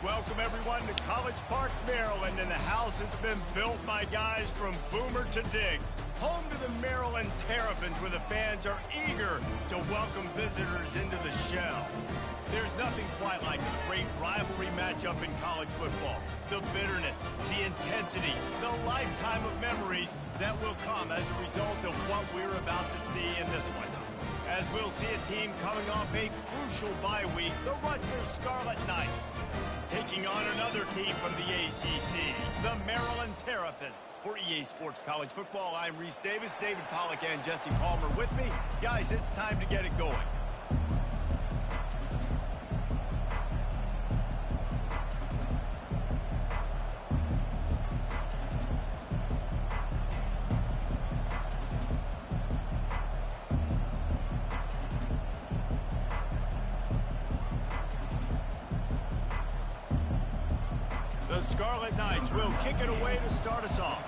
Welcome, everyone, to College Park, Maryland, and the house has been built by guys from Boomer to Diggs. Home to the Maryland Terrapins, where the fans are eager to welcome visitors into the shell. There's nothing quite like a great rivalry matchup in college football. The bitterness, the intensity, the lifetime of memories that will come as a result of what we're about to see in this one. As we'll see a team coming off a crucial bye week, the Rutgers Scarlet Knights, taking on another team from the ACC, the Maryland Terrapins. For EA Sports College Football, I'm Reese Davis, David Pollack, and Jesse Palmer with me. Guys, it's time to get it going. The Scarlet Knights will kick it away to start us off.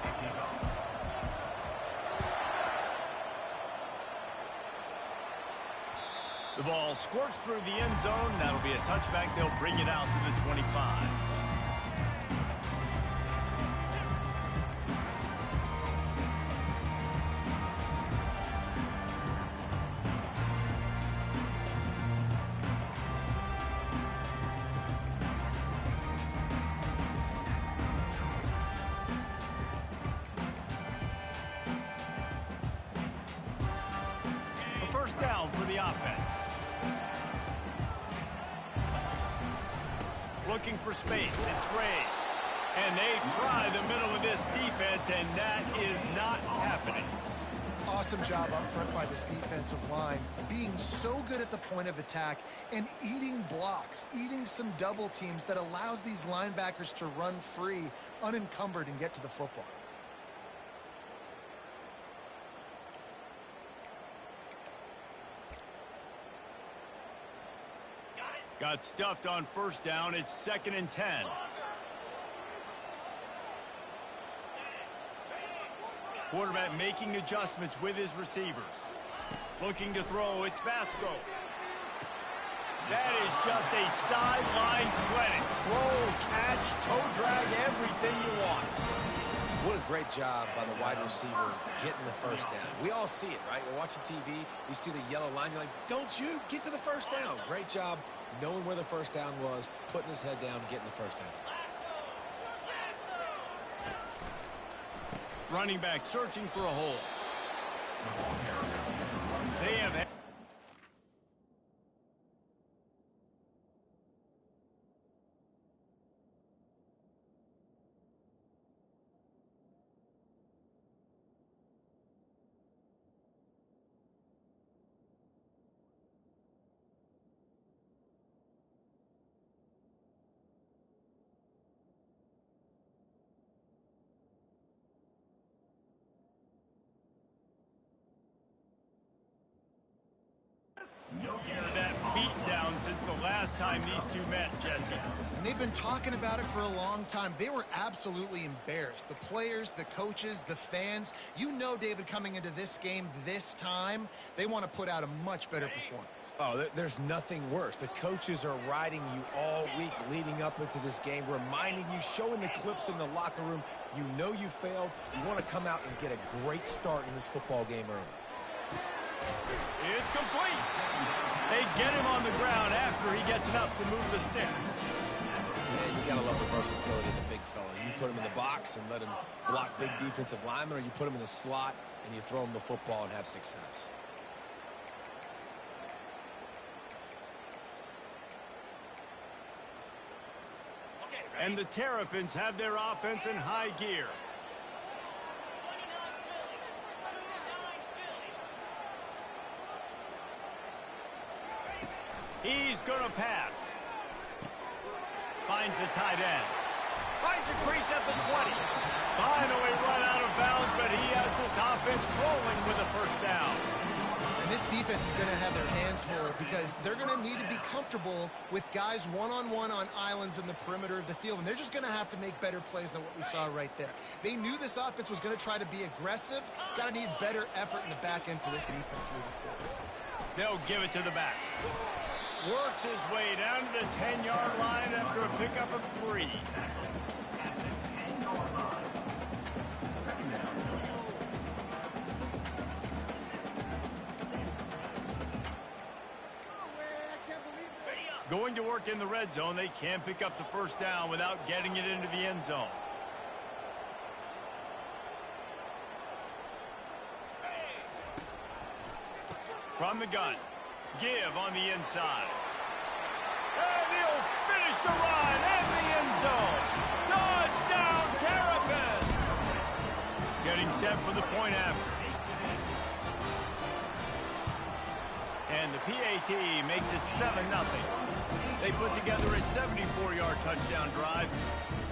The ball squirts through the end zone. That'll be a touchback. They'll bring it out to the 25. First down for the offense. Looking for space. It's Ray. And they try the middle of this defense, and that is not happening. Awesome job up front by this defensive line, being so good at the point of attack and eating blocks, eating some double teams that allows these linebackers to run free, unencumbered, and get to the football. Got stuffed on first down. It's 2nd and 10. Quarterback making adjustments with his receivers. Looking to throw. It's Vasco. That is just a sideline credit. Throw, catch, toe drag, everything you want. What a great job by the wide receiver getting the first down. We all see it, right? We're watching TV. We see the yellow line. You're like, don't you get to the first down. Great job knowing where the first down was, putting his head down, getting the first down. Running back searching for a hole. They have... that beat down since the last time these two met, Jesse. And they've been talking about it for a long time. They were absolutely embarrassed. The players, the coaches, the fans. You know, David, coming into this game this time, they want to put out a much better performance. Oh, there's nothing worse. The coaches are riding you all week leading up into this game, reminding you, showing the clips in the locker room. You know you failed. You want to come out and get a great start in this football game early. It's complete. They get him on the ground after he gets enough to move the sticks. Man, you got to love the versatility of the big fella. You put him in the box and let him block big defensive linemen, or you put him in the slot and you throw him the football and have success. And the Terrapins have their offense in high gear. He's going to pass. Finds the tight end. Finds a crease at the 20. Finally run out of bounds, but he has this offense rolling with a first down. And this defense is going to have their hands full because they're going to need to be comfortable with guys one-on-one on islands in the perimeter of the field, and they're just going to have to make better plays than what we saw right there. They knew this offense was going to try to be aggressive. Got to need better effort in the back end for this defense moving forward. They'll give it to the back. Works his way down to the 10-yard line after a pickup of 3. Going to work in the red zone, they can't pick up the first down without getting it into the end zone. From the gun, give on the inside. And he'll finish the run in the end zone. Touchdown, Terrapins! Getting set for the point after. And the PAT makes it 7-0. They put together a 74-yard touchdown drive.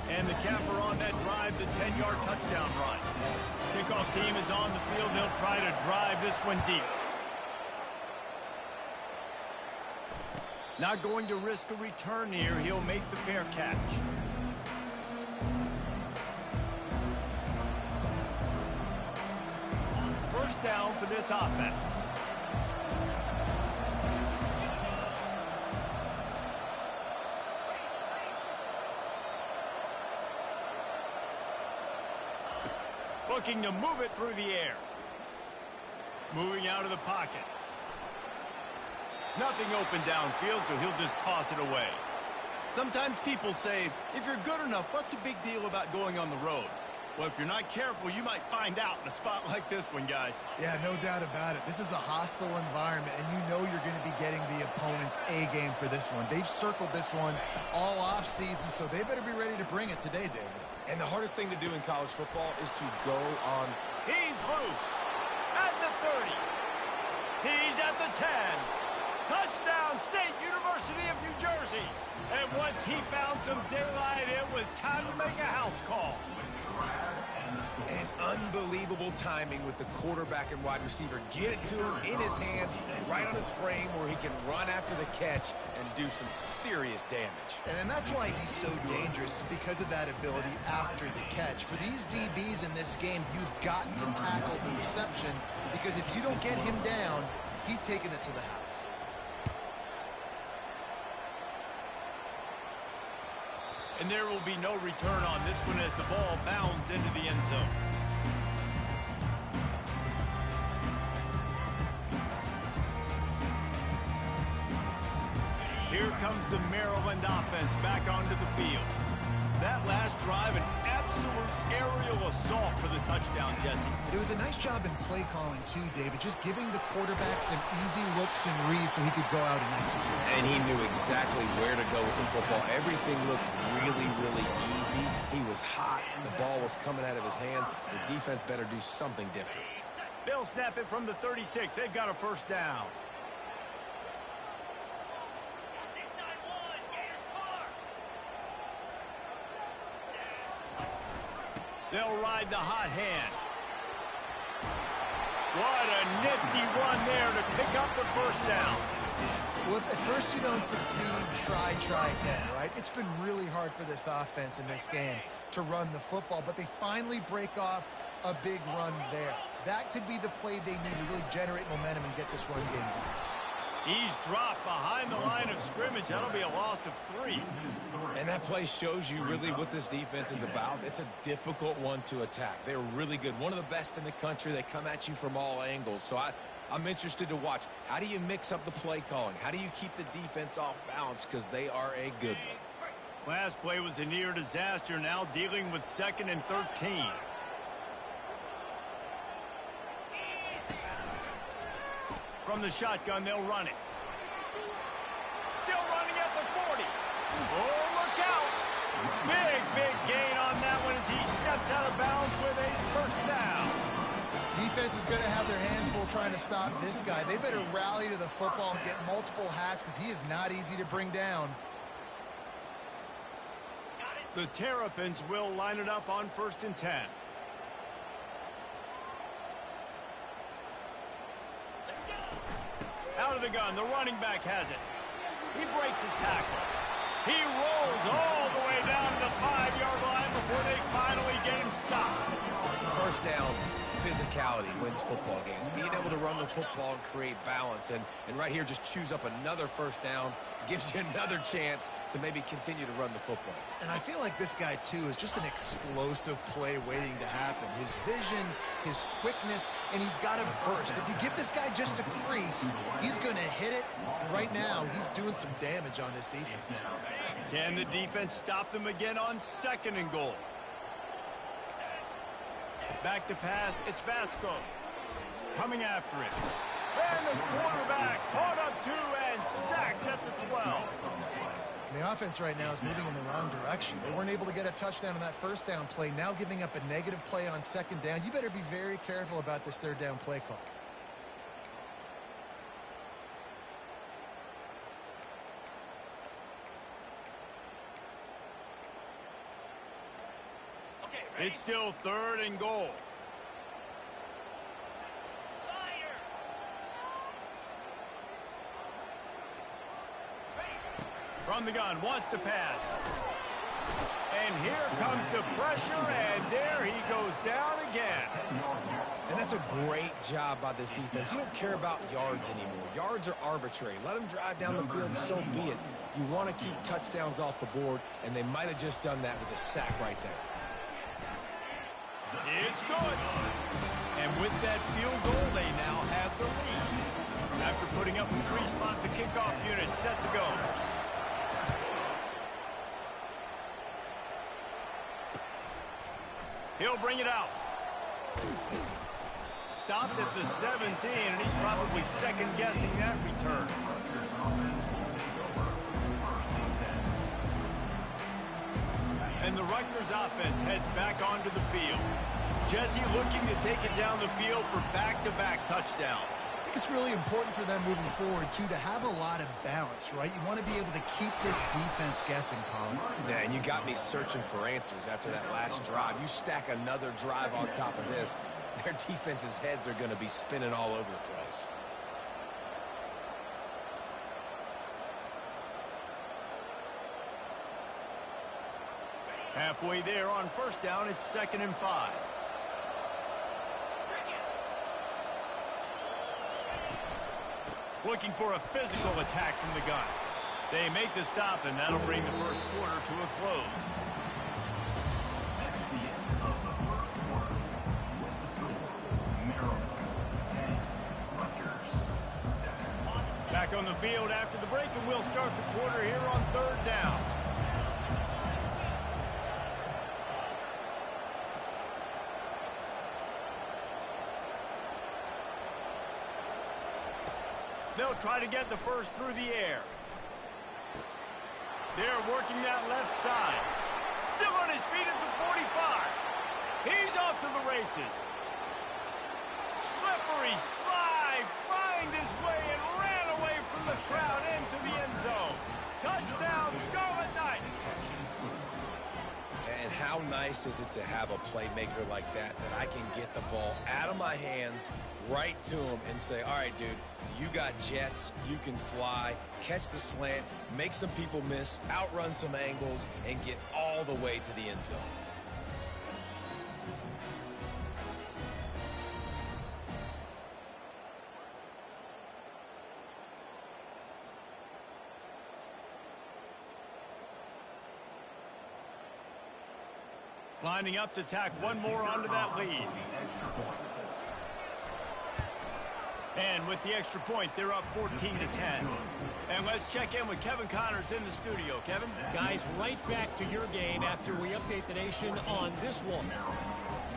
And the capper on that drive, the 10-yard touchdown run. Kickoff team is on the field. They'll try to drive this one deep. Not going to risk a return here. He'll make the fair catch. First down for this offense. Looking to move it through the air. Moving out of the pocket. Nothing open downfield, so he'll just toss it away. Sometimes people say, if you're good enough, what's the big deal about going on the road? Well, if you're not careful, you might find out in a spot like this one, guys. Yeah, no doubt about it. This is a hostile environment, and you know you're going to be getting the opponent's A-game for this one. They've circled this one all off-season, so they better be ready to bring it today, David. And the hardest thing to do in college football is to go on. He's loose at the 30. He's at the 10. Touchdown, State University of New Jersey. And once he found some daylight, it was time to make a house call. And unbelievable timing with the quarterback and wide receiver. Get it to him in his hands, right on his frame where he can run after the catch and do some serious damage. And that's why he's so dangerous, because of that ability after the catch. For these DBs in this game, you've got to tackle the reception, because if you don't get him down, he's taking it to the house. And there will be no return on this one as the ball bounds into the end zone. Here comes the Maryland offense back onto the field. That last drive, an absolute aerial assault for the touchdown, Jesse. It was a nice job in play calling, too, David, just giving the quarterback some easy looks and reads so he could go out and execute. And he knew exactly where to go with the football. Everything looked really, really easy. He was hot. The ball was coming out of his hands. The defense better do something different. They'll snap it from the 36. They've got a first down. They'll ride the hot hand. What a nifty run there to pick up the first down. Well, if at first you don't succeed, try again, right? It's been really hard for this offense in this game to run the football, but they finally break off a big run there. That could be the play they need to really generate momentum and get this run game going. He's dropped behind the line of scrimmage. That'll be a loss of 3. And that play shows you really what this defense is about. It's a difficult one to attack. They're really good. One of the best in the country. They come at you from all angles. So I'm interested to watch. How do you mix up the play calling? How do you keep the defense off balance? Because they are a good one. Last play was a near disaster. Now dealing with 2nd and 13. From the shotgun, they'll run it. Still running at the 40. Oh, look out. Big gain on that one as he steps out of bounds with a first down. Defense is going to have their hands full trying to stop this guy. They better rally to the football and get multiple hats because he is not easy to bring down. The Terrapins will line it up on 1st and 10. Out of the gun, the running back has it. He breaks a tackle. He rolls all the way down to the 5-yard line before they finally get him stopped. First down, physicality wins football games. Being able to run the football and create balance. And right here, just choose up another first down. Gives you another chance to maybe continue to run the football. And I feel like this guy, too, is just an explosive play waiting to happen. His vision, his quickness, and he's got a burst. If you give this guy just a crease, he's going to hit it. Right now, he's doing some damage on this defense. Can the defense stop them again on 2nd and goal? Back to pass, it's Vasco. Coming after it. And the quarterback caught up 2 and sacked at the 12. And the offense right now is moving in the wrong direction. They weren't able to get a touchdown on that first down play. Now giving up a negative play on 2nd down. You better be very careful about this 3rd down play call. It's still 3rd and goal. From the gun, wants to pass. And here comes the pressure, and there he goes down again. And that's a great job by this defense. You don't care about yards anymore. Yards are arbitrary. Let them drive down the field, so be it. You want to keep touchdowns off the board, and they might have just done that with a sack right there. It's good. And with that field goal, they now have the lead. After putting up a 3-spot, the kickoff unit set to go. He'll bring it out. Stopped at the 17, and he's probably second-guessing that return. And the Rutgers offense heads back onto the field. Jesse looking to take it down the field for back-to-back touchdowns. I think it's really important for them moving forward, too, to have a lot of balance, right? You want to be able to keep this defense guessing, Pollard. Yeah, and you got me searching for answers after that last drive. You stack another drive on top of this, their defense's heads are going to be spinning all over the place. Halfway there on 1st down, it's 2nd and 5. Looking for a physical attack from the gun. They make the stop, and that'll bring the first quarter to a close. Back on the field after the break, and we'll start the quarter here on 3rd down. They'll try to get the first through the air. They're working that left side. Still on his feet at the 45. He's off to the races. Slippery slide, find his way and ran away from the crowd into the end zone. Touchdown, Scarlet Knights. And how nice is it to have a playmaker like that I can get the ball out of my hands right to him and say, all right, dude, you got jets, you can fly, catch the slant, make some people miss, outrun some angles, and get all the way to the end zone. Lining up to tack one more onto that lead. And with the extra point, they're up 14-10. And let's check in with Kevin Connors in the studio. Kevin? Guys, right back to your game after we update the nation on this one.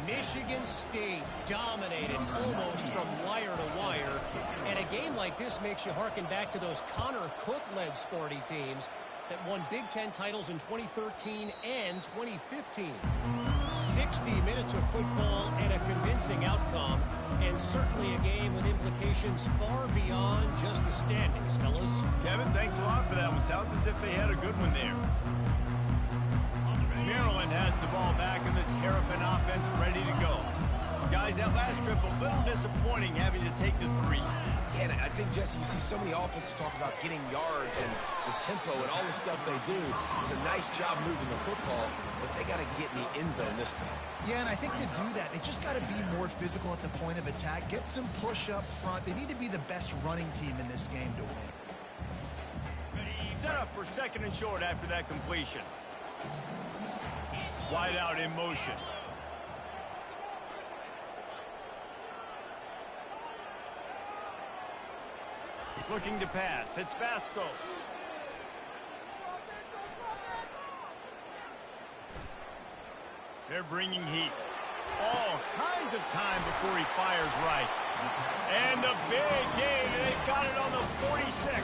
Michigan State dominated almost from wire to wire. And a game like this makes you harken back to those Connor Cook-led Sparty teams that won Big Ten titles in 2013 and 2015. 60 minutes of football and a convincing outcome, and certainly a game with implications far beyond just the standings, fellas. Kevin, thanks a lot for that one. Sounds as if they had a good one there. Maryland has the ball back and the Terrapin offense ready to go. Guys, that last trip a little disappointing having to take the 3. Yeah, and I think, Jesse, you see so many offenses talk about getting yards and the tempo and all the stuff they do. It was a nice job moving the football, but they got to get in the end zone this time. Yeah, and I think to do that, they just got to be more physical at the point of attack, get some push up front. They need to be the best running team in this game to win. Set up for 2nd and short after that completion. Wide out in motion. Looking to pass. It's Vasco. They're bringing heat. All kinds of time before he fires right. And the big game, and they've got it on the 46.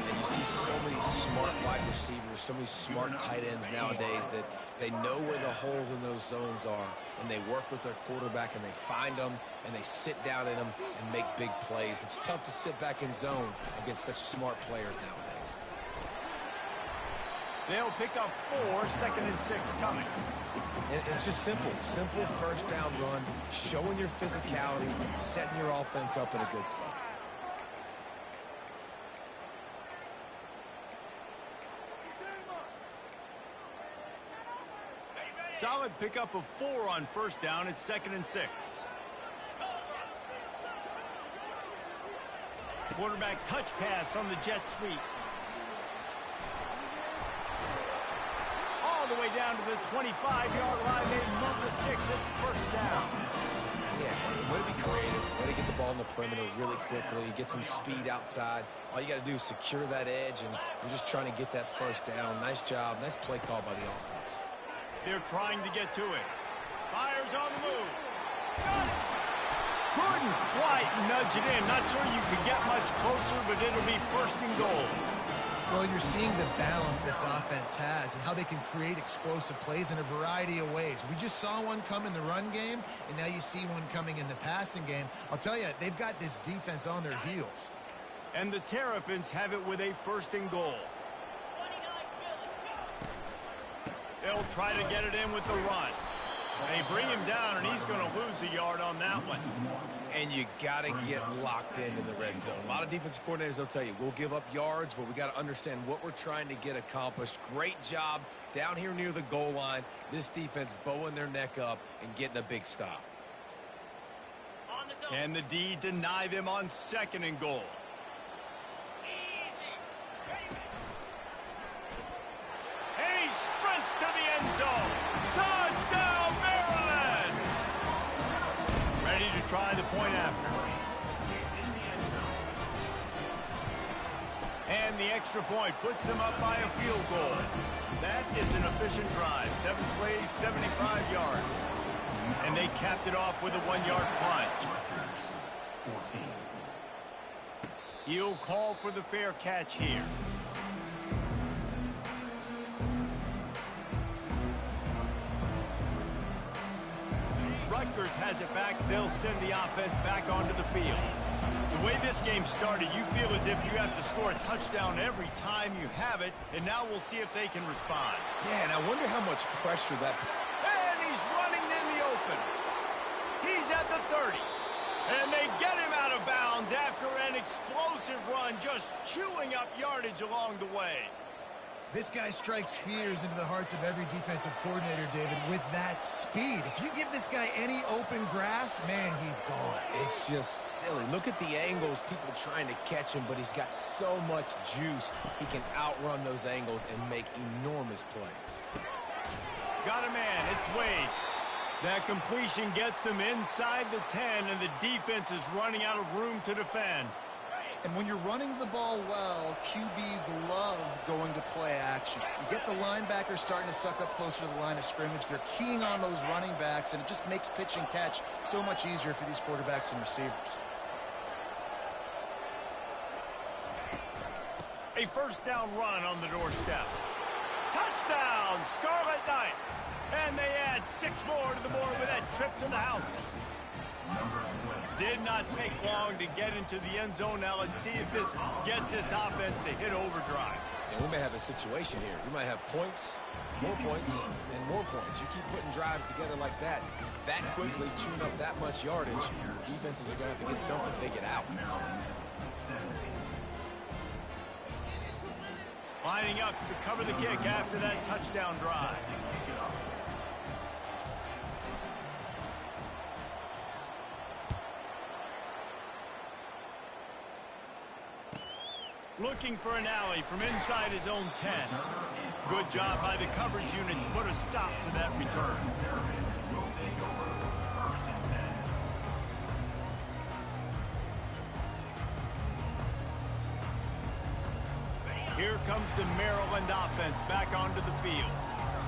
And you see so many smart wide receivers, so many smart tight ends nowadays that they know where the holes in those zones are, and they work with their quarterback, and they find them, and they sit down in them and make big plays. It's tough to sit back in zone against such smart players nowadays. They'll pick up 4, 2nd and 6 coming. And it's just simple first down run, showing your physicality, setting your offense up in a good spot. Solid pickup of 4 on first down. It's 2nd and 6. Quarterback touch pass on the jet sweep. All the way down to the 25-yard line. They move the sticks. It's first down. Yeah, way to be creative. Way to get the ball in the perimeter really quickly. Get some speed outside. All you got to do is secure that edge, and you're just trying to get that first down. Nice job. Nice play call by the offense. They're trying to get to it. Fires on the move. Got it. Couldn't quite nudge it in. Not sure you could get much closer, but it'll be 1st and goal. Well, you're seeing the balance this offense has and how they can create explosive plays in a variety of ways. We just saw one come in the run game, and now you see one coming in the passing game. I'll tell you, they've got this defense on their heels. And the Terrapins have it with a 1st and goal. They'll try to get it in with the run. They bring him down, and he's going to lose a yard on that one. And you got to get locked in the red zone. A lot of defensive coordinators, they'll tell you, we'll give up yards, but we got to understand what we're trying to get accomplished. Great job down here near the goal line. This defense bowing their neck up and getting a big stop. Can the D deny them on 2nd and goal? And he sprints to the end zone. Touchdown, Maryland! Ready to try the point after. And the extra point puts them up by a field goal. That is an efficient drive. 7 plays, 75 yards. And they capped it off with a 1-yard punt. He'll call for the fair catch here. Rutgers has it back. They'll send the offense back onto the field. The way this game started, you feel as if you have to score a touchdown every time you have it, and now we'll see if they can respond. Yeah, and I wonder how much pressure that... And he's running in the open. He's at the 30. And they get him out of bounds after an explosive run, just chewing up yardage along the way. This guy strikes fears into the hearts of every defensive coordinator, David, with that speed. If you give this guy any open grass, man, he's gone. It's just silly. Look at the angles, people trying to catch him, but he's got so much juice. He can outrun those angles and make enormous plays. Got a man. It's Wade. That completion gets them inside the 10, and the defense is running out of room to defend. And when you're running the ball well, QBs love going to play action. You get the linebackers starting to suck up closer to the line of scrimmage. They're keying on those running backs, and it just makes pitch and catch so much easier for these quarterbacks and receivers. A first down run on the doorstep. Touchdown, Scarlet Knights. And they add 6 more to the board with that trip to the house. Did not take long to get into the end zone. Now let's see if this gets this offense to hit overdrive. And we may have a situation here. You might have points, and more points. You keep putting drives together like that quickly, tune up that much yardage, defenses are going to have to get something figured out. Lining up to cover the kick after that touchdown drive. Looking for an alley from inside his own 10. Good job by the coverage unit to put a stop to that return. Here comes the Maryland offense back onto the field.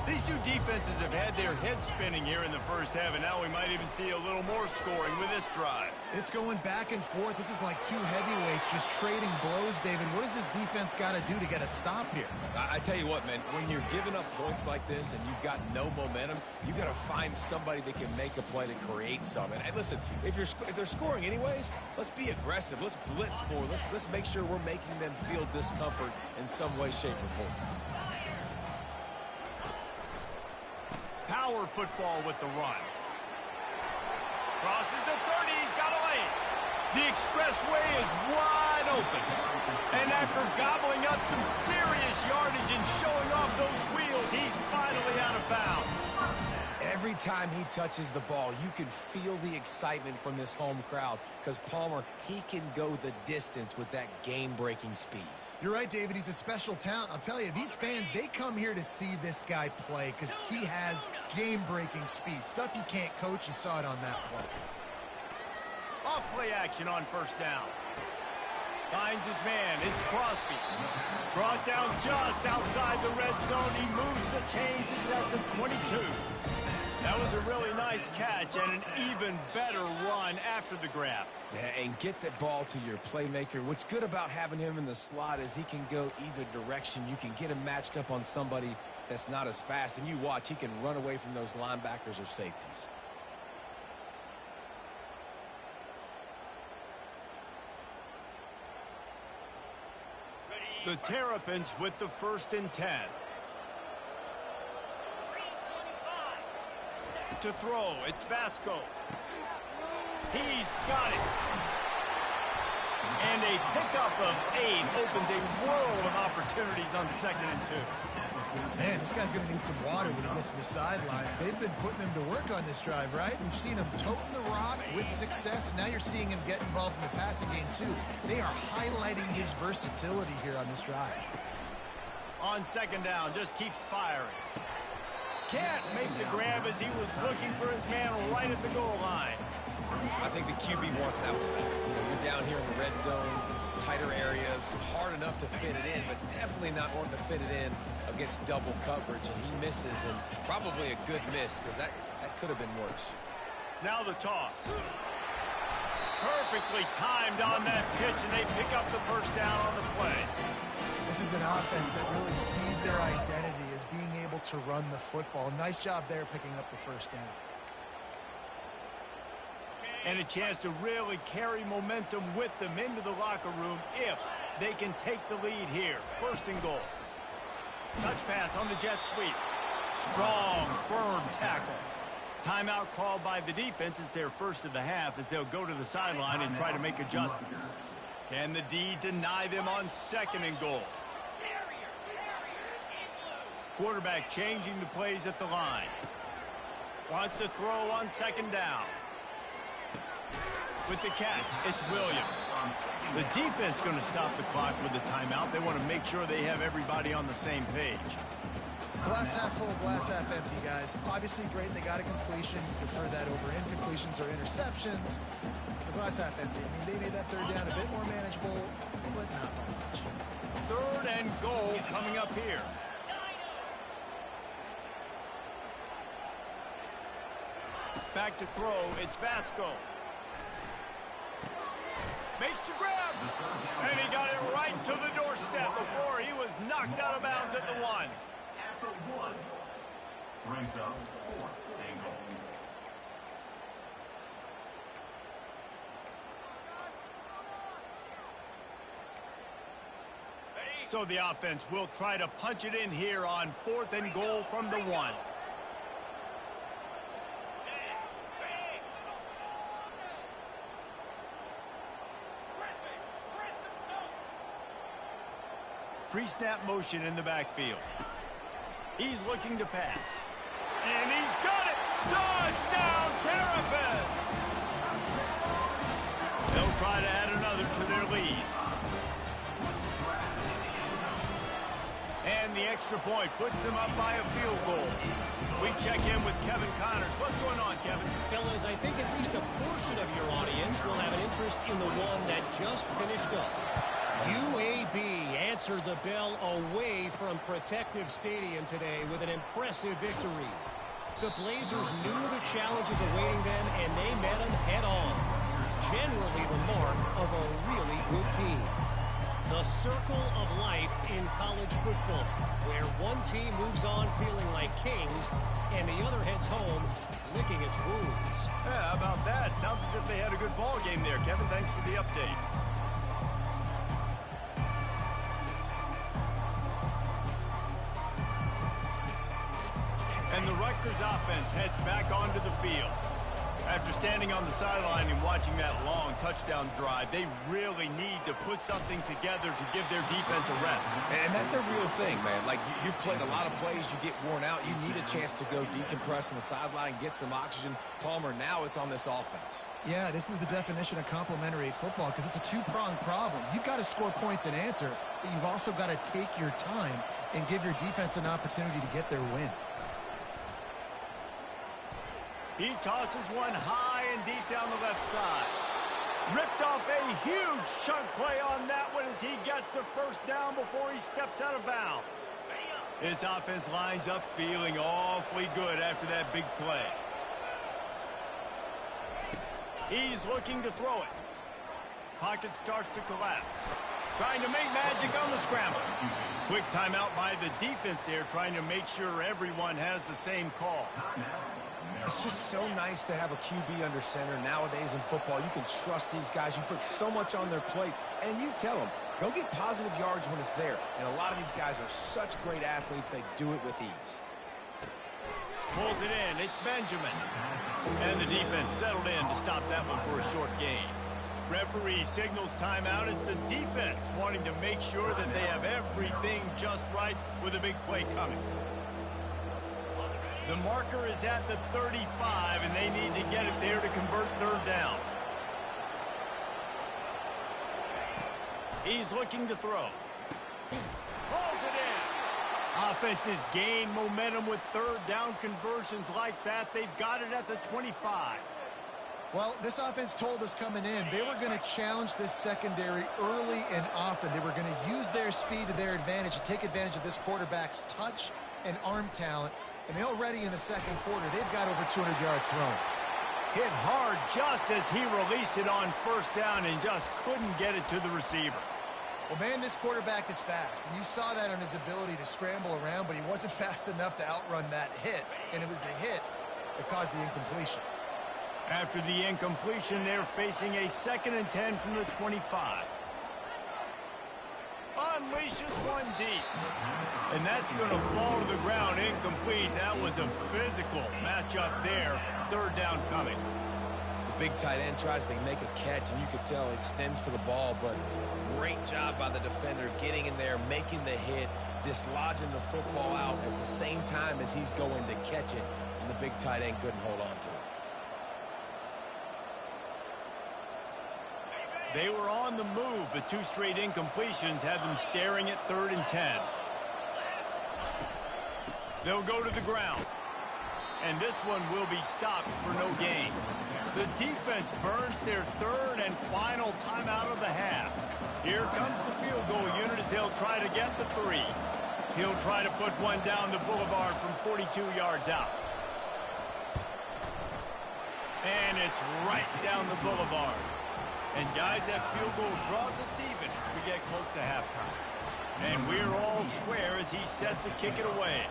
These two defenses have had their heads spinning here in the first half, and now we might even see a little more scoring with this drive. It's going back and forth. This is like two heavyweights just trading blows, David. What does this defense got to do to get a stop here? I tell you what, man, when you're giving up points like this and you've got no momentum, you got to find somebody that can make a play to create something. And listen, if they're scoring anyways, let's be aggressive. Let's blitz more. Let's make sure we're making them feel discomfort in some way, shape, or form. Power football with the run. Crosses the 30, he's got a lane. The expressway is wide open. And after gobbling up some serious yardage and showing off those wheels, he's finally out of bounds. Every time he touches the ball, you can feel the excitement from this home crowd because Palmer, he can go the distance with that game-breaking speed. You're right, David. He's a special talent. I'll tell you, these fans, they come here to see this guy play because he has game-breaking speed. Stuff you can't coach. You saw it on that play. Off play action on first down. Finds his man. It's Crosby. Brought down just outside the red zone. He moves the chains. It's at the 22. That was a really nice catch and an even better run after the grab. Yeah, and get that ball to your playmaker. What's good about having him in the slot is he can go either direction. You can get him matched up on somebody that's not as fast, and you watch, he can run away from those linebackers or safeties. The Terrapins with the 1st and 10. To throw, it's Vasco. He's got it. And a pickup of 8 opens a world of opportunities on 2nd and 2. Man, this guy's going to need some water when he gets to the sidelines. They've been putting him to work on this drive, right? We've seen him toting the rock with success. Now you're seeing him get involved in the passing game, too. They are highlighting his versatility here on this drive. On 2nd down, just keeps firing. Can't make the grab as he was looking for his man right at the goal line. I think the QB wants that one back. You're down here in the red zone, tighter areas, hard enough to fit it in, but definitely not wanting to fit it in against double coverage, and he misses, and probably a good miss because that could have been worse. Now the toss. Perfectly timed on that pitch, and they pick up the 1st down on the play. This is an offense that really sees their identity as being able to run the football. Nice job there picking up the 1st down. And a chance to really carry momentum with them into the locker room if they can take the lead here. 1st and goal. Touch pass on the jet sweep. Strong, firm tackle. Timeout called by the defense. It's their 1st of the half as they'll go to the sideline and try to make adjustments. Can the D deny them on 2nd and goal? Quarterback changing the plays at the line. Wants to throw on 2nd down. With the catch, it's Williams. The defense going to stop the clock with the timeout. They want to make sure they have everybody on the same page. Glass half full, glass half empty, guys. Obviously great, they got a completion. Prefer that over incompletions or interceptions. The glass half empty. I mean, they made that 3rd down a bit more manageable, but not by much. 3rd and goal coming up here. Back to throw, it's Vasco. Makes the grab, and he got it right to the doorstep before he was knocked out of bounds at the 1. After 1, brings up 4th and goal. So the offense will try to punch it in here on 4th and goal from the 1. Pre-snap motion in the backfield. He's looking to pass. And he's got it! Touchdown, Terrapins! They'll try to add another to their lead. And the extra point puts them up by a field goal. We check in with Kevin Connors. What's going on, Kevin? Fellas, I think at least a portion of your audience will have an interest in the one that just finished up. UAB answered the bell away from Protective Stadium today with an impressive victory. The Blazers knew the challenges awaiting them, and they met them head-on. Generally the mark of a really good team. The circle of life in college football, where one team moves on feeling like kings, and the other heads home licking its wounds. Yeah, how about that? Sounds as if they had a good ball game there. Kevin, thanks for the update. And the Rutgers offense heads back onto the field. After standing on the sideline and watching that long touchdown drive, they really need to put something together to give their defense a rest. And that's a real thing, man. Like, you've played a lot of plays, you get worn out, you need a chance to go decompress on the sideline, get some oxygen. Palmer, now it's on this offense. Yeah, this is the definition of complementary football because it's a two-pronged problem. You've got to score points and answer, but you've also got to take your time and give your defense an opportunity to get their win. He tosses one high and deep down the left side. Ripped off a huge chunk play on that one as he gets the first down before he steps out of bounds. His offense lines up feeling awfully good after that big play. He's looking to throw it. Pocket starts to collapse. Trying to make magic on the scramble. Quick timeout by the defense there, trying to make sure everyone has the same call. It's just so nice to have a QB under center. Nowadays in football, you can trust these guys. You put so much on their plate, and you tell them, go get positive yards when it's there. And a lot of these guys are such great athletes, they do it with ease. Pulls it in. It's Benjamin. And the defense settled in to stop that one for a short gain. Referee signals timeout as the defense wanting to make sure that they have everything just right with a big play coming. The marker is at the 35, and they need to get it there to convert third down. He's looking to throw. Pulls it in. Offenses gain momentum with third down conversions like that. They've got it at the 25. Well, this offense told us coming in they were going to challenge this secondary early and often. They were going to use their speed to their advantage and take advantage of this quarterback's touch and arm talent. And already in the second quarter, they've got over 200 yards thrown. Hit hard just as he released it on first down and just couldn't get it to the receiver. Well, man, this quarterback is fast. And you saw that on his ability to scramble around, but he wasn't fast enough to outrun that hit. And it was the hit that caused the incompletion. After the incompletion, they're facing a 2nd and 10 from the 25. Unleashes one deep. And that's going to fall to the ground incomplete. That was a physical matchup there. Third down coming. The big tight end tries to make a catch, and you could tell he extends for the ball, but great job by the defender getting in there, making the hit, dislodging the football out at the same time as he's going to catch it, and the big tight end couldn't hold on to it. They were on the move, but 2 straight incompletions had them staring at 3rd and 10. They'll go to the ground. And this one will be stopped for no gain. The defense burns their 3rd and final timeout of the half. Here comes the field goal unit as they'll try to get the 3. He'll try to put one down the boulevard from 42 yards out. And it's right down the boulevard. And guys, that field goal draws us even as we get close to halftime. And we're all square as he's set to kick it away.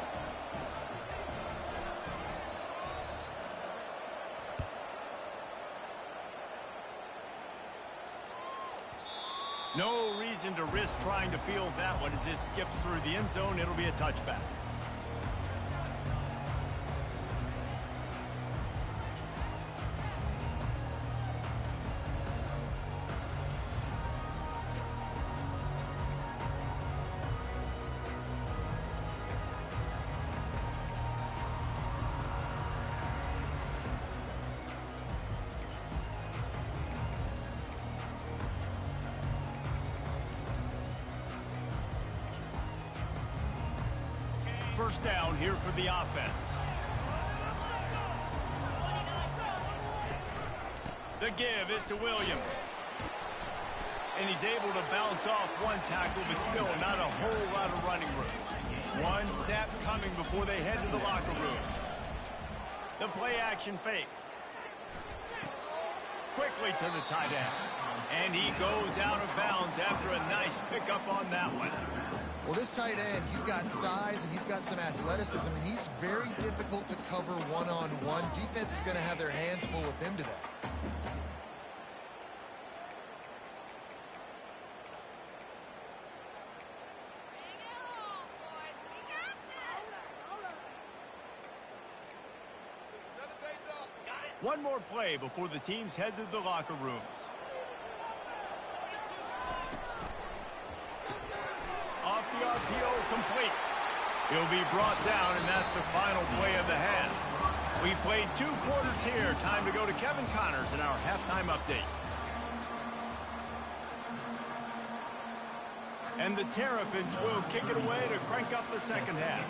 No reason reason to risk trying to field that one. As it skips through the end zone, it'll be a touchback. First down here for the offense. The give is to Williams. And he's able to bounce off one tackle, but still not a whole lot of running room. One snap coming before they head to the locker room. The play action fake. Quickly to the tight end. And he goes out of bounds after a nice pickup on that one. Well, this tight end, he's got size and he's got some athleticism, and he's very difficult to cover one-on-one. Defense is going to have their hands full with him today. One more play before the teams head to the locker rooms. Off the RPO, complete. He'll be brought down, and that's the final play of the half. We played 2 quarters here. Time to go to Kevin Connors in our halftime update. And the Terrapins will kick it away to crank up the second half.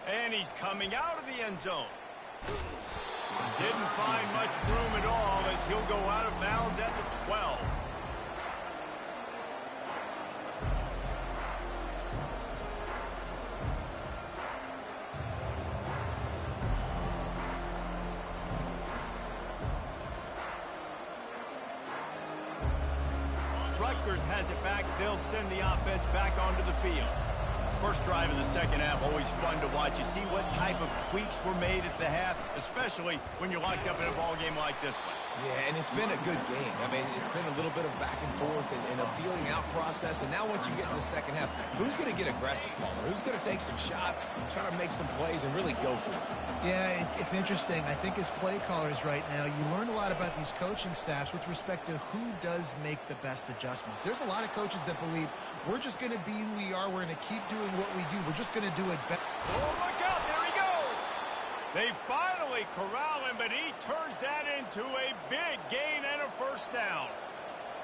And he's coming out of the end zone. Didn't find much room at all as he'll go out of bounds at the 12. Rutgers has it back. They'll send the offense back onto the field. First drive of the second half, always fun to watch. You see what type of tweaks were made at the half, especially when you're locked up in a ball game like this one. Yeah, and it's been a good game. I mean, it's been a little bit of back and forth and a feeling out process. And now once you get in the second half, who's going to get aggressive, Palmer? Who's going to take some shots, try to make some plays, and really go for it? Yeah, it's interesting. I think as play callers right now, you learn a lot about these coaching staffs with respect to who does make the best adjustments. There's a lot of coaches that believe we're just going to be who we are. We're going to keep doing what we do. We're just going to do it better. Oh, look out. There he goes. They finally corral him, but he turns that into a big gain and a first down.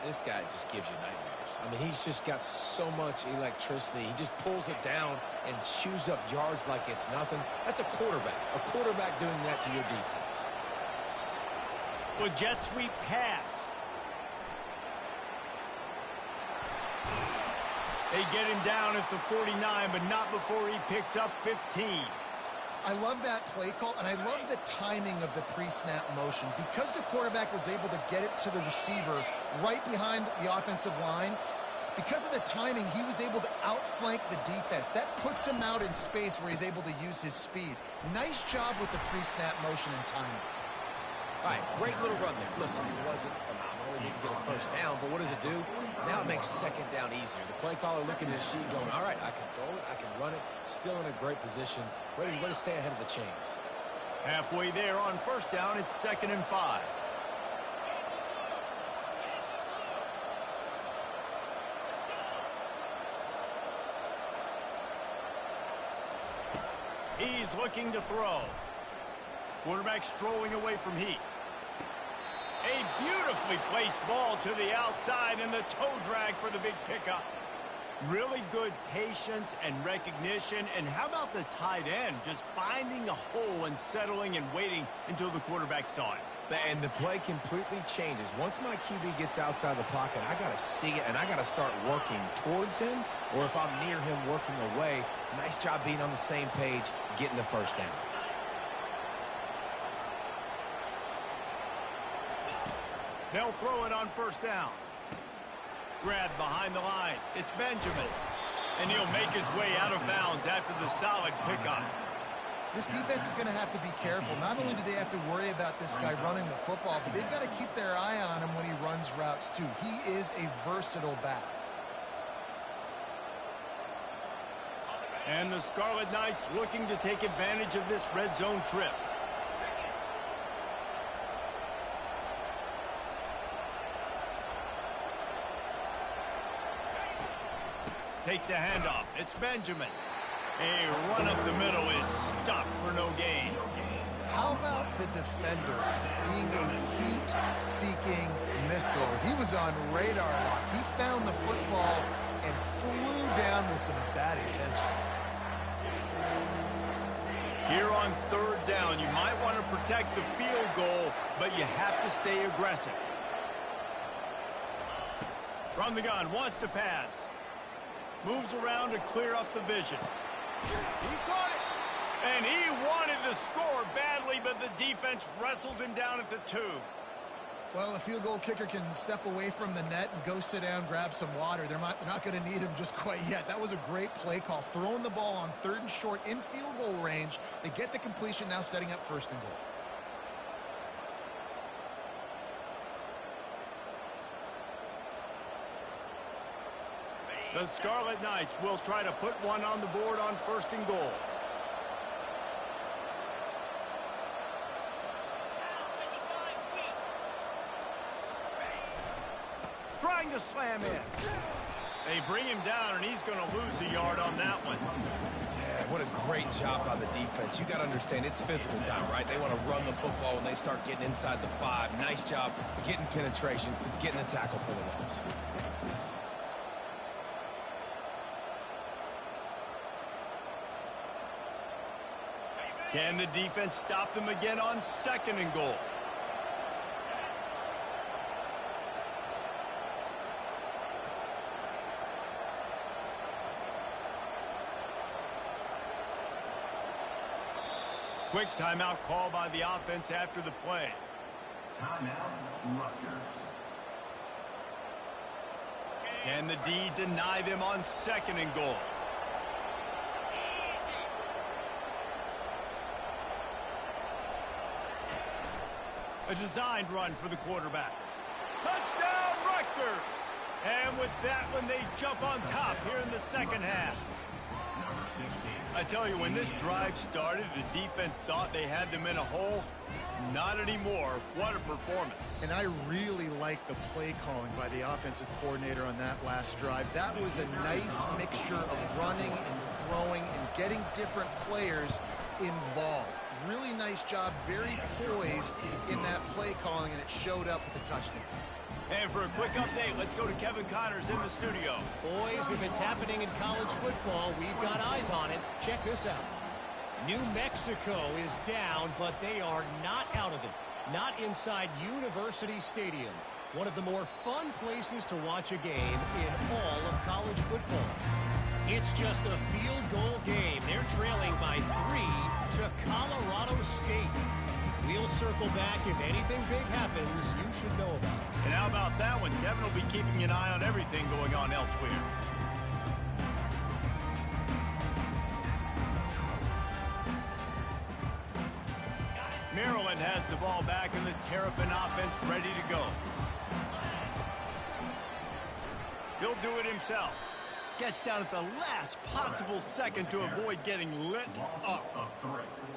This guy just gives you nightmares. I mean, he's just got so much electricity. He just pulls it down and chews up yards like it's nothing. That's a quarterback. A quarterback doing that to your defense. The jet sweep pass. They get him down at the 49, but not before he picks up 15. I love that play call, and I love the timing of the pre-snap motion. Because the quarterback was able to get it to the receiver right behind the offensive line, because of the timing, he was able to outflank the defense. That puts him out in space where he's able to use his speed. Nice job with the pre-snap motion and timing. All right, great little run there. Listen, it wasn't phenomenal. He didn't get a first down, but what does it do? Now it makes second down easier. The play caller looking at his sheet going, all right, I can throw it, I can run it, still in a great position, ready to stay ahead of the chains. Halfway there on first down, it's 2nd and 5. He's looking to throw. Quarterback strolling away from Heat. A beautifully placed ball to the outside and the toe drag for the big pickup. Really good patience and recognition. And how about the tight end just finding a hole and settling and waiting until the quarterback saw it. And the play completely changes. Once my QB gets outside the pocket, I got to see it, and I got to start working towards him, or if I'm near him, working away. Nice job being on the same page, getting the first down. They'll throw it on first down. Grabbed behind the line. It's Benjamin. And he'll make his way out of bounds after the solid pickup. This defense is going to have to be careful. Not only do they have to worry about this guy running the football, but they've got to keep their eye on him when he runs routes too. He is a versatile back. And the Scarlet Knights looking to take advantage of this red zone trip. Takes the handoff. It's Benjamin. A run up the middle is stopped for no gain. How about the defender being a heat-seeking missile? He was on radar lock. He found the football and flew down with some bad intentions. Here on third down, you might want to protect the field goal, but you have to stay aggressive. From the gun, wants to pass. Moves around to clear up the vision. He caught it. And he wanted the score badly, but the defense wrestles him down at the 2. Well, a field goal kicker can step away from the net and go sit down, grab some water. They're not going to need him just quite yet. That was a great play call. Throwing the ball on 3rd and short in field goal range. They get the completion, now setting up 1st and goal. The Scarlet Knights will try to put one on the board on 1st and goal. Trying to slam in. They bring him down, and he's going to lose a yard on that one. Yeah, what a great job by the defense. You got to understand, it's physical time, right? They want to run the football when they start getting inside the 5. Nice job getting penetration, getting a tackle for the loss. Can the defense stop them again on 2nd and goal? Quick timeout call by the offense after the play. Timeout, Rutgers. Can the D deny them on 2nd and goal? A designed run for the quarterback. Touchdown, Rutgers! And with that one, they jump on top here in the 2nd half. I tell you, when this drive started, the defense thought they had them in a hole. Not anymore. What a performance. And I really like the play calling by the offensive coordinator on that last drive. That was a nice mixture of running and throwing and getting different players involved. Really nice job, very poised in that play calling, and it showed up with a touchdown. And for a quick update, let's go to Kevin Connors in the studio. Boys, if it's happening in college football, we've got eyes on it. Check this out. New Mexico is down, but they are not out of it. Not inside University Stadium, one of the more fun places to watch a game in all of college football. It's just a field goal game. They're trailing by 3 to Colorado State. We'll circle back if anything big happens you should know about. And how about that one? Kevin will be keeping an eye on everything going on elsewhere. Maryland has the ball back and the Terrapin offense ready to go. He'll do it himself. Gets down at the last possible second to avoid getting lit up.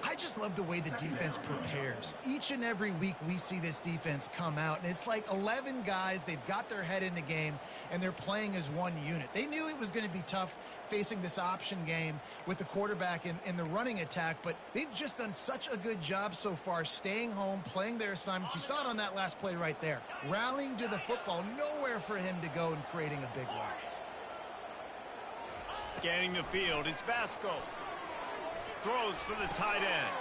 I just love the way the defense prepares. Each and every week we see this defense come out, and it's like 11 guys. They've got their head in the game, and they're playing as one unit. They knew it was going to be tough facing this option game with the quarterback in the running attack, but they've just done such a good job so far staying home, playing their assignments. You saw it on that last play right there. Rallying to the football, nowhere for him to go and creating a big loss. Scanning the field, it's Vasco. Throws for the tight end.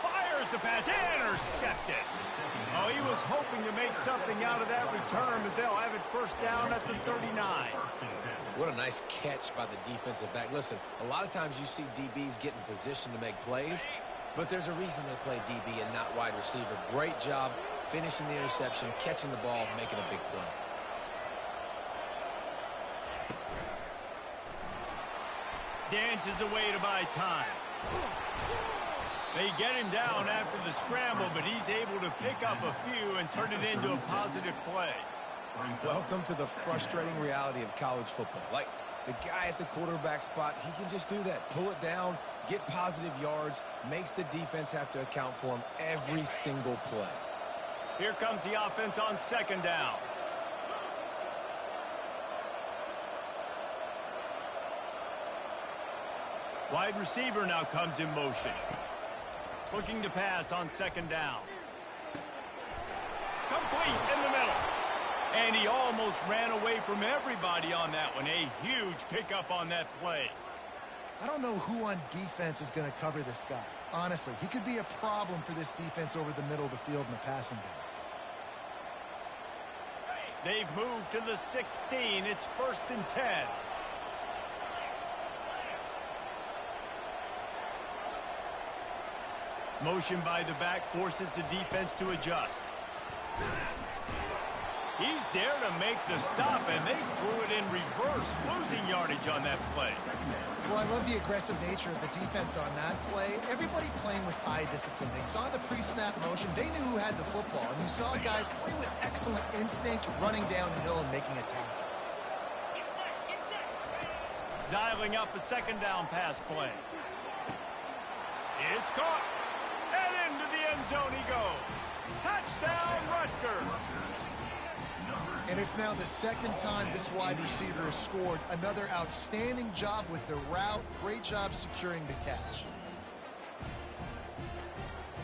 Fires the pass, intercepted. Oh, he was hoping to make something out of that return, but they'll have it first down at the 39. What a nice catch by the defensive back. Listen, a lot of times you see DBs get in position to make plays, but there's a reason they play DB and not wide receiver. Great job finishing the interception, catching the ball, making a big play. Dances away to buy time. They get him down after the scramble, but he's able to pick up a few and turn it into a positive play. Welcome to the frustrating reality of college football. Like, the guy at the quarterback spot, he can just do that. Pull it down, get positive yards, makes the defense have to account for him every single play. Here comes the offense on second down. Wide receiver now comes in motion. Looking to pass on second down. Complete in the middle. And he almost ran away from everybody on that one. A huge pickup on that play. I don't know who on defense is going to cover this guy. Honestly, he could be a problem for this defense over the middle of the field in the passing game. They've moved to the 16. It's 1st and 10. Motion by the back forces the defense to adjust. He's there to make the stop, and they threw it in reverse, losing yardage on that play. Well, I love the aggressive nature of the defense on that play. Everybody playing with eye discipline. They saw the pre-snap motion. They knew who had the football, and you saw guys play with excellent instinct, running downhill and making a tackle. Dialing up a second down pass play. It's caught. And into the end zone he goes. Touchdown, Rutgers. And it's now the second time this wide receiver has scored. Another outstanding job with the route. Great job securing the catch.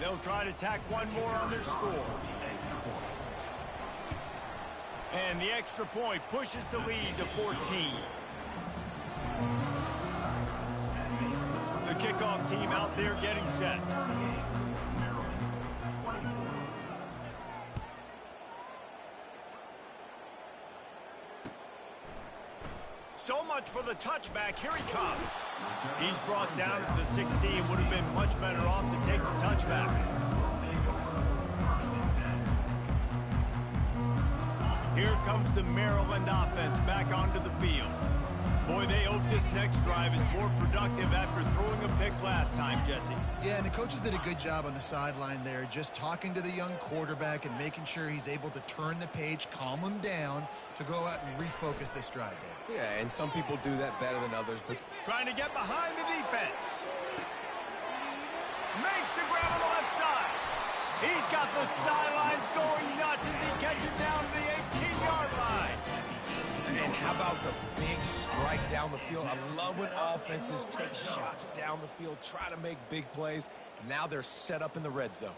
They'll try to tack one more on their score. And the extra point pushes the lead to 14. The kickoff team out there getting set. So much for the touchback. Here he comes. He's brought down at the 16. Would have been much better off to take the touchback. Here comes the Maryland offense back onto the field. Boy, they hope this next drive is more productive after throwing a pick last time, Jesse. Yeah, and the coaches did a good job on the sideline there, just talking to the young quarterback and making sure he's able to turn the page, calm him down to go out and refocus this drive. Yeah, and some people do that better than others, but trying to get behind the defense. Makes the grab on the left side. He's got the sidelines going nuts as he gets it down to the 18-yard line. And how about the big strike down the field? I love when offenses take shots down the field, try to make big plays. Now they're set up in the red zone.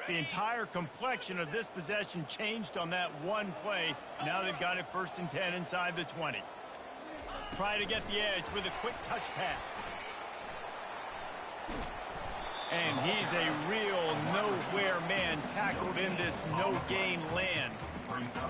The entire complexion of this possession changed on that one play. Now they've got it 1st and 10 inside the 20. Try to get the edge with a quick touch pass. And he's a real nowhere man tackled in this no-gain land.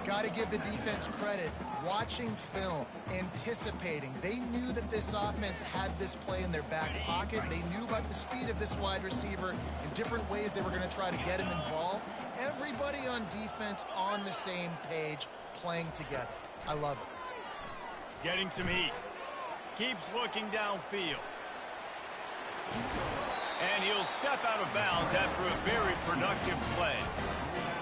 Got to give the defense credit. Watching film, anticipating. They knew that this offense had this play in their back pocket. They knew about the speed of this wide receiver and different ways they were going to try to get him involved. Everybody on defense on the same page, playing together. I love it. Getting some heat. Keeps looking downfield. And he'll step out of bounds after a very productive play.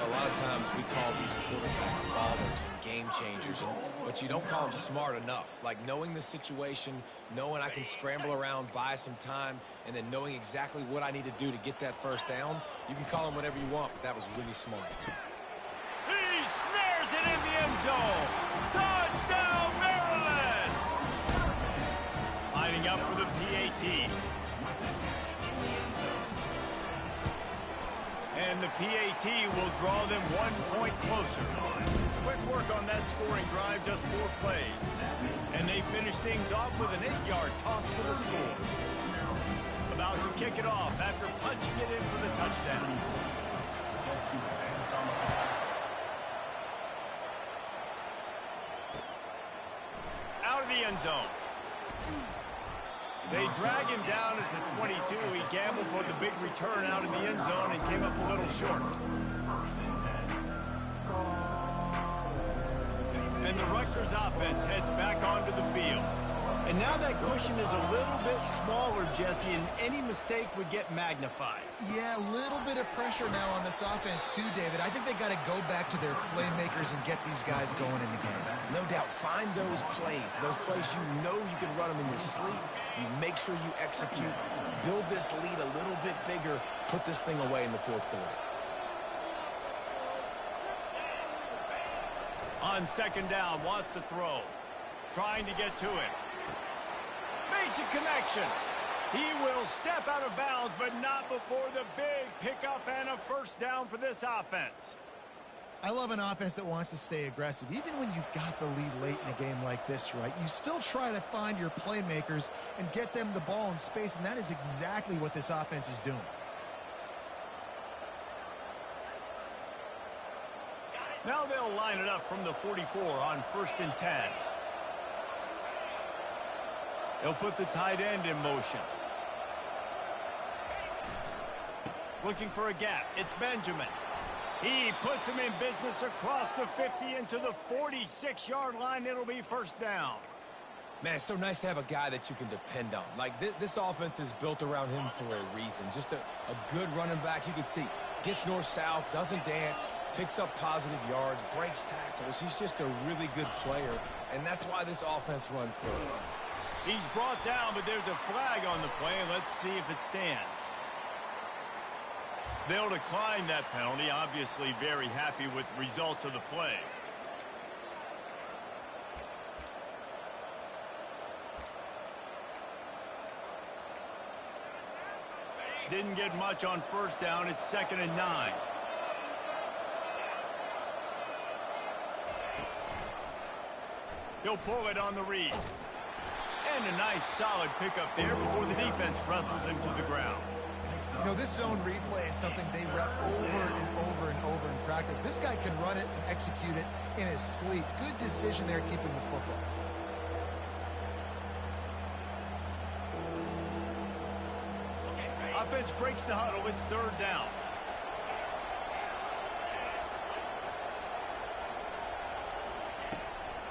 A lot of times we call these quarterbacks ballers and game changers, but you don't call them smart enough. Like knowing the situation, knowing I can scramble around, buy some time, and then knowing exactly what I need to do to get that first down. You can call them whatever you want, but that was really smart. He snares it in the end zone. Touchdown, Maryland! Lining up for the PAT. And the PAT will draw them 1 point closer. Quick work on that scoring drive, just 4 plays. And they finish things off with an 8-yard toss for the score. About to kick it off after punching it in for the touchdown. Out of the end zone. They drag him down at the 22. He gambled for the big return out in the end zone and came up a little short. And the Rutgers offense heads back onto the field. And now that cushion is a little bit smaller, Jesse, and any mistake would get magnified. Yeah, a little bit of pressure now on this offense too, David. I think they got to go back to their playmakers and get these guys going in the game. No doubt. Find those plays you know you can run them in your sleep. You make sure you execute. Build this lead a little bit bigger. Put this thing away in the fourth quarter. On second down, wants to throw. Trying to get to it. Makes a connection. He will step out of bounds, but not before the big pickup and a first down for this offense. I love an offense that wants to stay aggressive. Even when you've got the lead late in a game like this, right? You still try to find your playmakers and get them the ball in space, and that is exactly what this offense is doing. Now they'll line it up from the 44 on 1st and 10. They'll put the tight end in motion. Looking for a gap. It's Benjamin. He puts him in business across the 50 into the 46-yard line. It'll be first down. Man, it's so nice to have a guy that you can depend on. Like, this offense is built around him for a reason. Just a good running back. You can see, gets north-south, doesn't dance, picks up positive yards, breaks tackles. He's just a really good player, and that's why this offense runs through him. He's brought down, but there's a flag on the play. Let's see if it stands. They'll decline that penalty. Obviously very happy with the results of the play. Didn't get much on first down. It's 2nd and 9. He'll pull it on the read. And a nice solid pickup there before the defense wrestles him to the ground. You know, this zone replay is something they rep over and over and over in practice. This guy can run it and execute it in his sleep. Good decision there keeping the football. Offense breaks the huddle. It's 3rd down.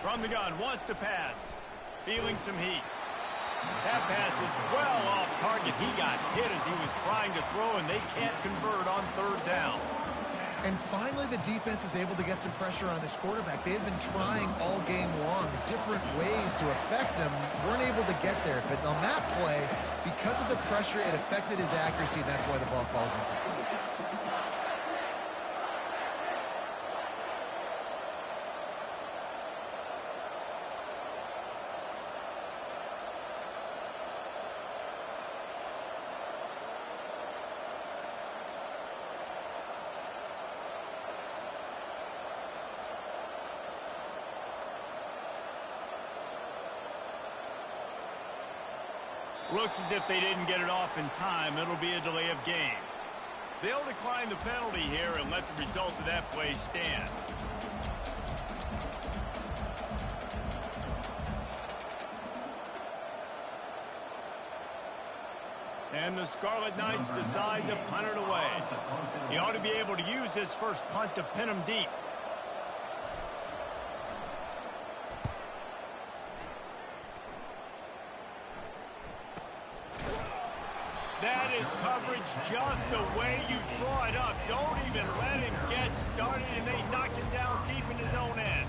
From the gun, wants to pass. Feeling some heat. That pass is well off target. He got hit as he was trying to throw, and they can't convert on 3rd down. And finally, the defense is able to get some pressure on this quarterback. They had been trying all game long different ways to affect him. Weren't able to get there. But on that play, because of the pressure, it affected his accuracy, and that's why the ball falls incomplete. Looks as if they didn't get it off in time. It'll be a delay of game. They'll decline the penalty here and let the result of that play stand. And the Scarlet Knights decide to punt it away. He ought to be able to use his first punt to pin him deep. That is coverage just the way you draw it up. Don't even let him get started, and they knock him down deep in his own end.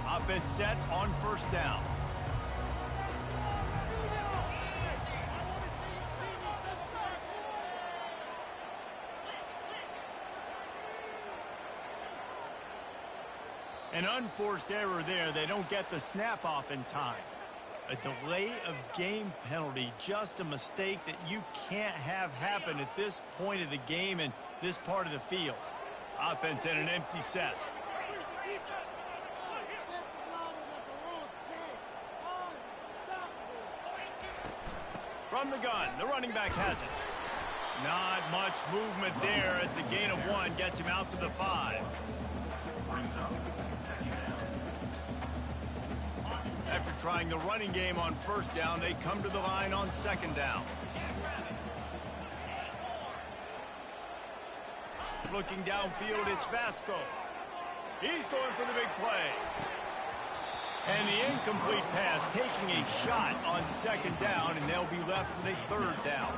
Offense set on 1st down. An unforced error there. They don't get the snap off in time. A delay of game penalty, just a mistake that you can't have happen at this point of the game and this part of the field. Offense in an empty set. From the gun, the running back has it. Not much movement there. It's a gain of 1, gets him out to the 5. After trying the running game on 1st down, they come to the line on 2nd down. looking downfield. It's Vasco. He's going for the big play. And the incomplete pass taking a shot on second down, and they'll be left with a third down.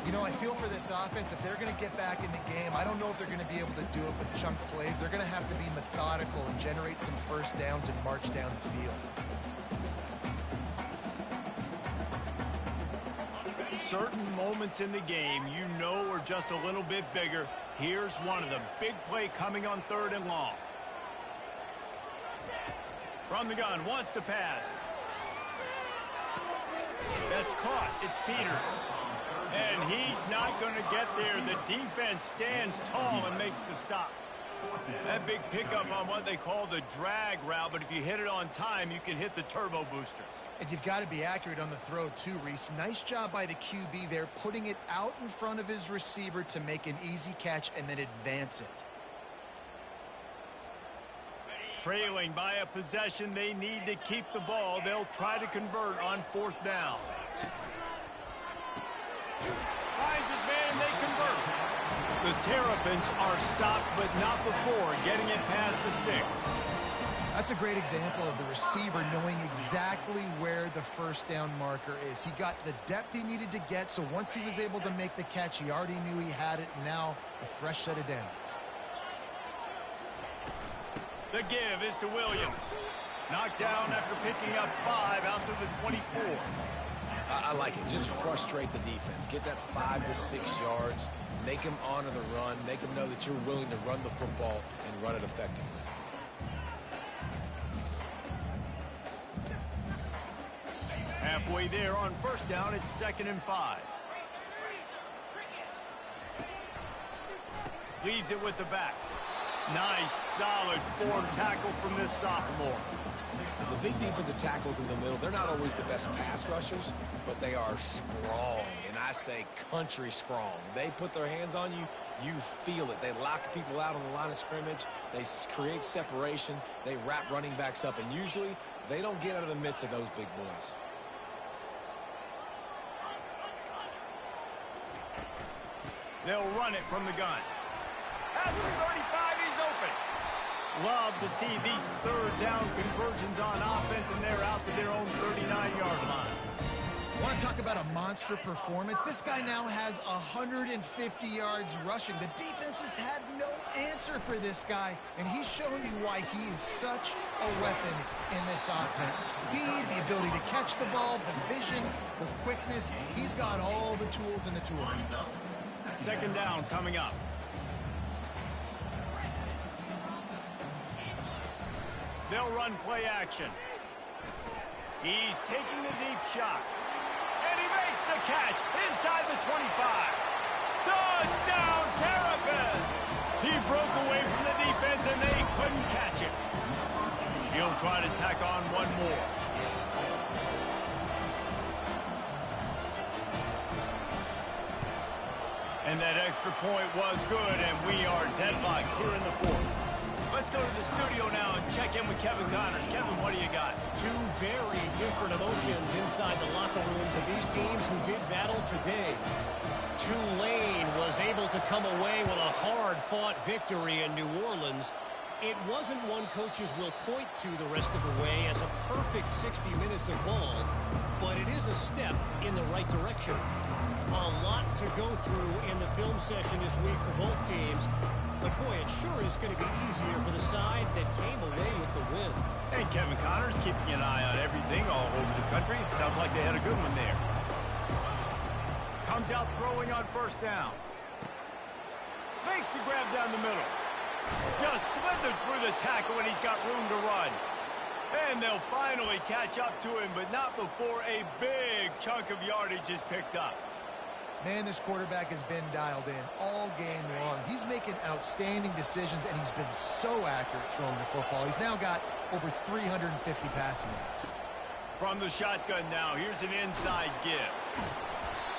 You know, I feel for this offense, if they're going to get back in the game, I don't know if they're going to be able to do it with chunk plays. They're going to have to be methodical and generate some first downs and march down the field. Certain moments in the game you know are just a little bit bigger. Here's one of them. Big play coming on 3rd and long. From the gun, wants to pass. That's caught. It's Peters. And he's not going to get there. The defense stands tall and makes the stop. That big pickup on what they call the drag route, but if you hit it on time, you can hit the turbo boosters. And you've got to be accurate on the throw too, Reese. Nice job by the QB there, putting it out in front of his receiver to make an easy catch and then advance it. Trailing by a possession, they need to keep the ball. They'll try to convert on 4th down. Finds his man, they convert. The Terrapins are stopped, but not before getting it past the sticks. That's a great example of the receiver knowing exactly where the first down marker is. He got the depth he needed to get, so once he was able to make the catch, he already knew he had it, and now a fresh set of downs. The give is to Williams. Knocked down after picking up 5 out to the 24. I like it. Just frustrate the defense. Get that 5 to 6 yards. Make them honor the run. Make them know that you're willing to run the football and run it effectively. Halfway there on 1st down, it's 2nd and 5. Leaves it with the back. Nice, solid form tackle from this sophomore. The big defensive tackles in the middle, they're not always the best pass rushers, but they are strong, and I say country strong. They put their hands on you, you feel it. They lock people out on the line of scrimmage. They create separation. They wrap running backs up, and usually they don't get out of the midst of those big boys. They'll run it from the gun. At the 35, he's open. Love to see these 3rd down conversions on offense, and they're out to their own 39-yard line. Want to talk about a monster performance? This guy now has 150 yards rushing. The defense has had no answer for this guy, and he's showing you why he is such a weapon in this offense. Speed, the ability to catch the ball, the vision, the quickness. He's got all the tools in the tool. 2nd down coming up. They'll run play action. He's taking the deep shot. And he makes the catch inside the 25. Touchdown, Terrapins! He broke away from the defense, and they couldn't catch it. He'll try to tack on one more. And that extra point was good, and we are deadlocked here in the 4th. Let's go to the studio now and check in with Kevin Connors. Kevin, what do you got? Two very different emotions inside the locker rooms of these teams who did battle today. Tulane was able to come away with a hard-fought victory in New Orleans. It wasn't one coaches will point to the rest of the way as a perfect 60 minutes of ball, but it is a step in the right direction. A lot to go through in the film session this week for both teams. But, boy, it sure is going to be easier for the side that came away with the win. Hey, Kevin Connors keeping an eye on everything all over the country. Sounds like they had a good one there. Comes out throwing on 1st down. Makes the grab down the middle. Just slithered through the tackle, and he's got room to run. And they'll finally catch up to him, but not before a big chunk of yardage is picked up. Man, this quarterback has been dialed in all game long. He's making outstanding decisions, and he's been so accurate throwing the football. He's now got over 350 passing yards. From the shotgun now, here's an inside give.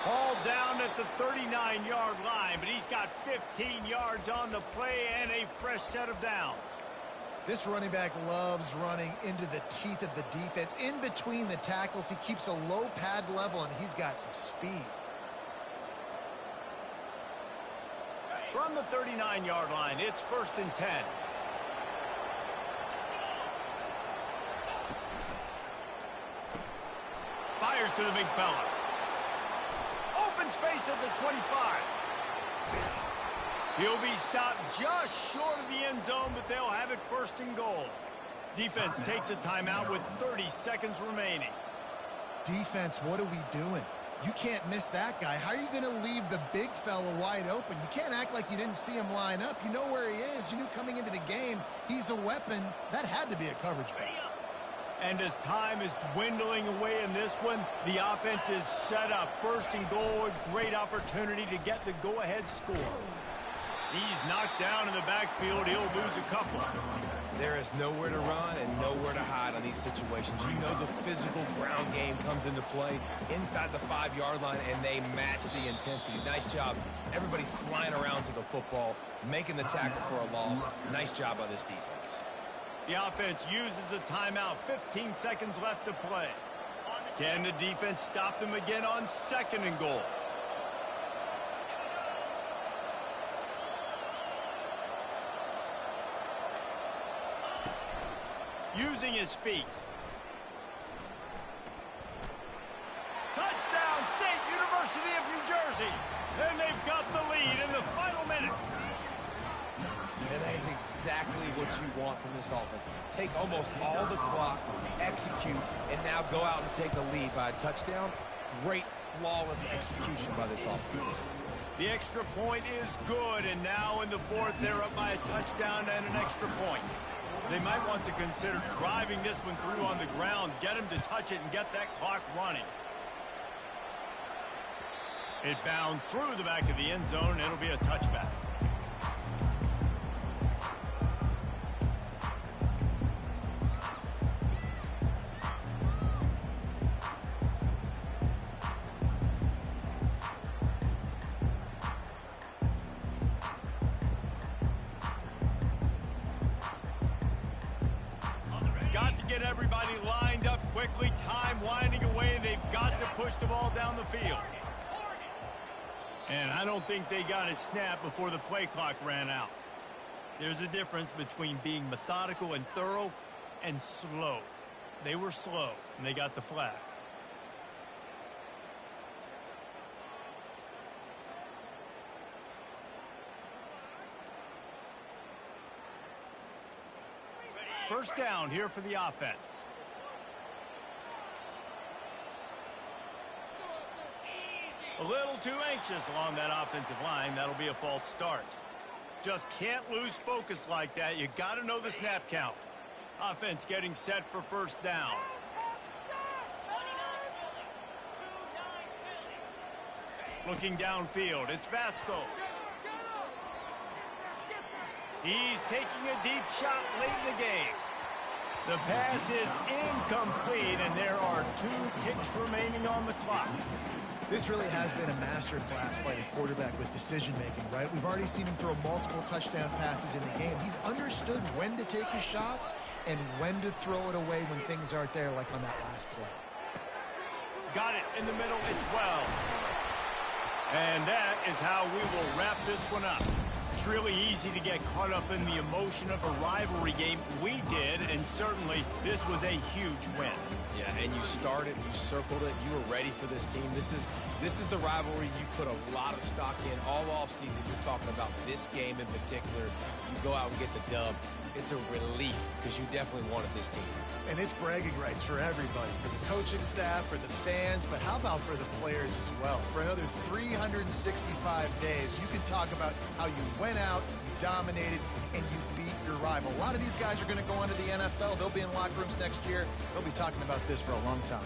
Ball down at the 39-yard line, but he's got 15 yards on the play and a fresh set of downs. This running back loves running into the teeth of the defense. In between the tackles, he keeps a low pad level, and he's got some speed. From the 39-yard line, it's 1st and 10. Fires to the big fella. Open space at the 25. He'll be stopped just short of the end zone, but they'll have it 1st and goal. Defense takes a timeout with 30 seconds remaining. Defense, what are we doing? You can't miss that guy. How are you going to leave the big fella wide open? You can't act like you didn't see him line up. You know where he is. You knew coming into the game he's a weapon. That had to be a coverage pass. And as time is dwindling away in this one, the offense is set up. 1st and goal, a great opportunity to get the go-ahead score. He's knocked down in the backfield. He'll lose a couple. There is nowhere to run and nowhere to hide on these situations. You know the physical ground game comes into play inside the 5-yard line, and they match the intensity. Nice job. Everybody flying around to the football, making the tackle for a loss. Nice job by this defense. The offense uses a timeout. 15 seconds left to play. Can the defense stop them again on 2nd and goal? Using his feet. Touchdown, State University of New Jersey. And they've got the lead in the final minute. And that is exactly what you want from this offense. Take almost all the clock, execute, and now go out and take a lead by a touchdown. Great, flawless execution by this offense. The extra point is good, and now in the 4th, they're up by a touchdown and an extra point. They might want to consider driving this one through on the ground, get him to touch it, and get that clock running. It bounds through the back of the end zone, and it'll be a touchback. Got to get everybody lined up quickly. Time winding away. They've got to push the ball down the field. And I don't think they got it snapped before the play clock ran out. There's a difference between being methodical and thorough and slow. They were slow, and they got the flag. First down here for the offense. A little too anxious along that offensive line. That'll be a false start. Just can't lose focus like that. You got to know the snap count. Offense getting set for 1st down. Looking downfield, it's Vasco. He's taking a deep shot late in the game. The pass is incomplete, and there are 2 ticks remaining on the clock. This really has been a masterclass by the quarterback with decision-making, right? We've already seen him throw multiple touchdown passes in the game. He's understood when to take his shots and when to throw it away when things aren't there, like on that last play. Got it in the middle. It's well. And that is how we will wrap this one up. It's really easy to get caught up in the emotion of a rivalry game. We did, and certainly this was a huge win. Yeah, and you started, you circled it, you were ready for this team. This is the rivalry you put a lot of stock in all offseason. You're talking about this game in particular. You go out and get the dub. It's a relief because you definitely wanted this team. And it's bragging rights for everybody, for the coaching staff, for the fans, but how about for the players as well? For another 365 days, you can talk about how you went out, you dominated, and you beat your rival. A lot of these guys are going to go on to the NFL. They'll be in locker rooms next year. They'll be talking about this for a long time.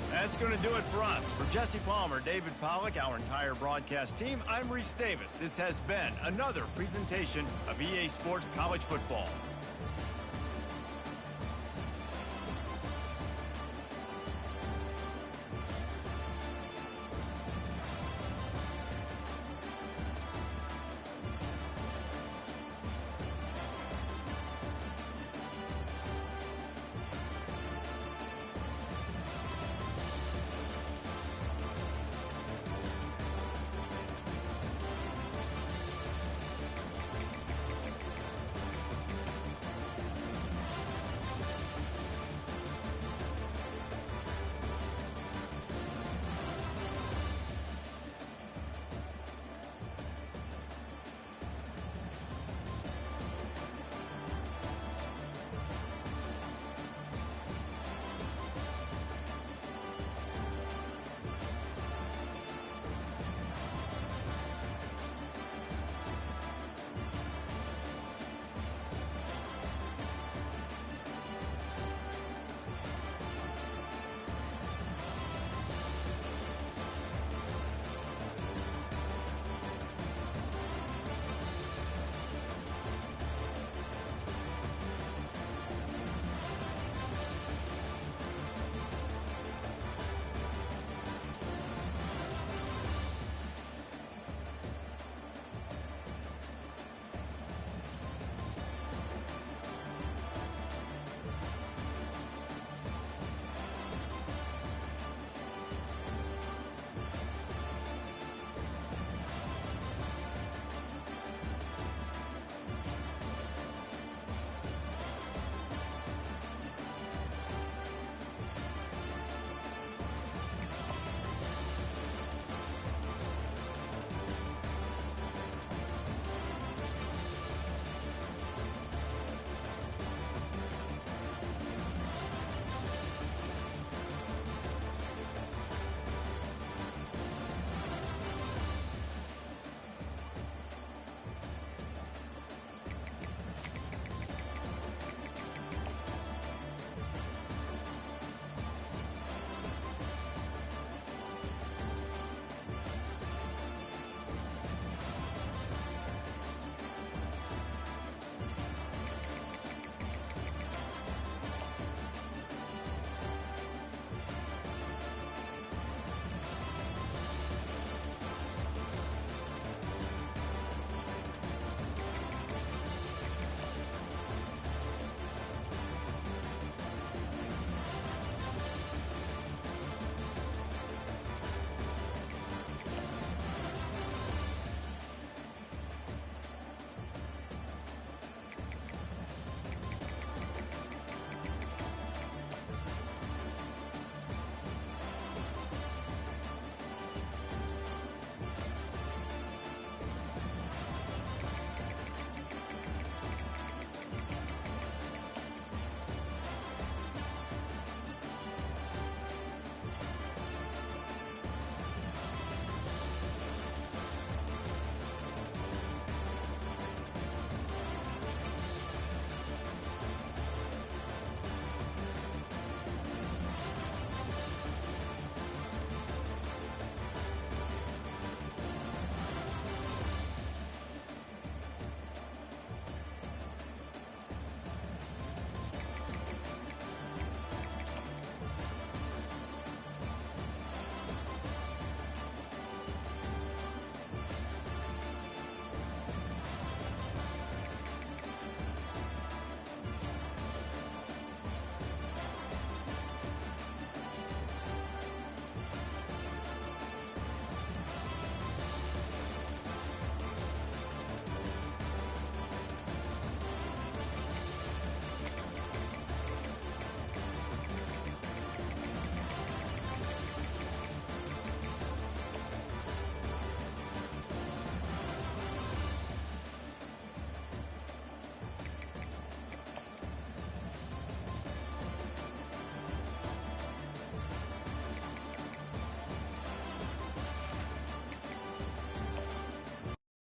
That's going to do it for us. For Jesse Palmer, David Pollack, our entire broadcast team, I'm Reese Davis. This has been another presentation of EA Sports College Football.